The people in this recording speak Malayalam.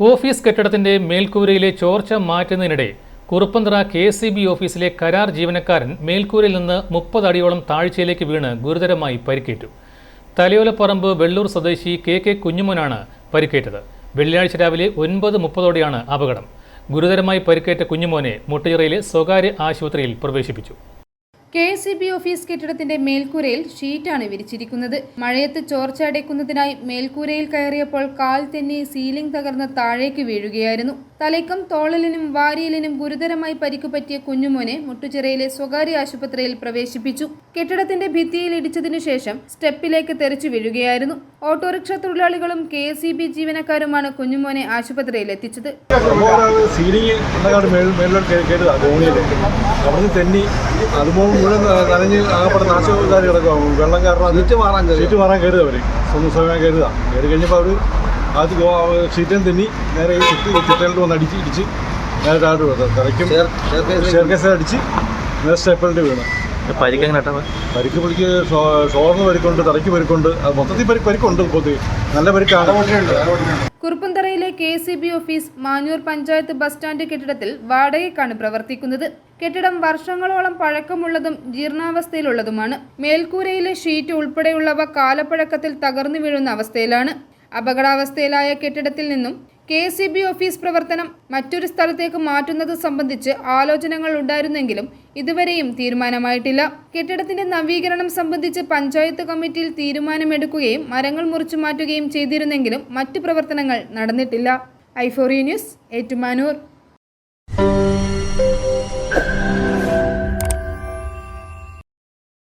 ഓഫീസ് കെട്ടിടത്തിന്റെ മേൽക്കൂരയിലെ ചോർച്ച മാറ്റുന്നതിനിടെ കുറുപ്പന്തറ KCB ഓഫീസിലെ കരാർ ജീവനക്കാരൻ മേൽക്കൂരയിൽ നിന്ന് 30 അടിയോളം താഴ്ചയിലേക്ക് വീണ് ഗുരുതരമായി പരിക്കേറ്റു. തലയോലപ്പറമ്പ് വെള്ളൂർ സ്വദേശി KK കുഞ്ഞുമോനാണ് പരിക്കേറ്റത്. വെള്ളിയാഴ്ച രാവിലെ 9:30ഓടെയാണ് അപകടം. ഗുരുതരമായി പരിക്കേറ്റ കുഞ്ഞുമോനെ മുട്ടിച്ചിറയിലെ സ്വകാര്യ ആശുപത്രിയിൽ പ്രവേശിപ്പിച്ചു. KCB ഓഫീസ് കെട്ടിടത്തിന്റെ മേൽക്കൂരയിൽ ഷീറ്റാണ് വിരിച്ചിരിക്കുന്നത്. മഴയത്ത് ചോർച്ച അടയ്ക്കുന്നതിനായി മേൽക്കൂരയിൽ കയറിയപ്പോൾ കാൽ തെന്നി സീലിംഗ് തകർന്ന് താഴേക്ക് വീഴുകയായിരുന്നു. തലയ്ക്കും തോളലിനും വാരിയലിനും ഗുരുതരമായി പരിക്ക് പറ്റിയ കുഞ്ഞുമോനെ മുട്ടുചിറയിലെ സ്വകാര്യ ആശുപത്രിയിൽ പ്രവേശിപ്പിച്ചു. കെട്ടിടത്തിന്റെ ഭിത്തിയിൽ ഇടിച്ചതിനു ശേഷം സ്റ്റെപ്പിലേക്ക് തെറിച്ചു വീഴുകയായിരുന്നു. ഓട്ടോറിക്ഷ തൊഴിലാളികളും KCB ജീവനക്കാരുമാണ് കുഞ്ഞുമോനെ ആശുപത്രിയിൽ എത്തിച്ചത്. നനഞ്ഞ് ആകപ്പെടെ നാശകാരി കിടക്കും. വെള്ളം കാരണം ഷീറ്റ് മാറാൻ കയറുക അവർ സ്വന്തം സമയം കയറുക. കയറി കഴിഞ്ഞപ്പോൾ അവർ ആദ്യം ഷീറ്റും തെന്നി നേരെ ചുറ്റലിട്ട് വന്ന് ഇടിച്ച് നേരെ താഴോട്ട് വീണത്. തലയ്ക്കും ഷെയർകേസിൽ അടിച്ച് നേരെ സ്റ്റെപ്പിലിട്ട് വീണ്. പരിക്ക് ഷോറിന് പരിക്കുണ്ട്, തലയ്ക്ക് പരിക്കുണ്ട്, മൊത്തത്തിൽ പരിക്കുണ്ട്. നല്ല പരിക്കാണ്. കുറുപ്പന്തറയിലെ KCB office Manjoor panchayat bus stand കെട്ടിടത്തിൽ വാടകയ്ക്കാണ് പ്രവർത്തിക്കുന്നത്. കെട്ടിടം വർഷങ്ങളോളം പഴക്കമുള്ളതും ജീർണാവസ്ഥയിലുള്ളതുമാണ്. മേൽക്കൂരയിലെ ഷീറ്റ് ഉൾപ്പെടെയുള്ളവ കാലപ്പഴക്കത്തിൽ തകർന്നു വീഴുന്ന അവസ്ഥയിലാണ്. അപകടാവസ്ഥയിലായ കെട്ടിടത്തിൽ നിന്നും KCB ഓഫീസ് പ്രവർത്തനം മറ്റൊരു സ്ഥലത്തേക്ക് മാറ്റുന്നത് സംബന്ധിച്ച് ആലോചനകൾ ഉണ്ടായിരുന്നെങ്കിലും ഇതുവരെയും തീരുമാനമായിട്ടില്ല. കെട്ടിടത്തിന്റെ നവീകരണം സംബന്ധിച്ച് പഞ്ചായത്ത് കമ്മിറ്റിയിൽ തീരുമാനമെടുക്കുകയും മരങ്ങൾ മുറിച്ചു മാറ്റുകയും ചെയ്തിരുന്നെങ്കിലും മറ്റു പ്രവർത്തനങ്ങൾ നടന്നിട്ടില്ല. i4U news, Ettumanoor.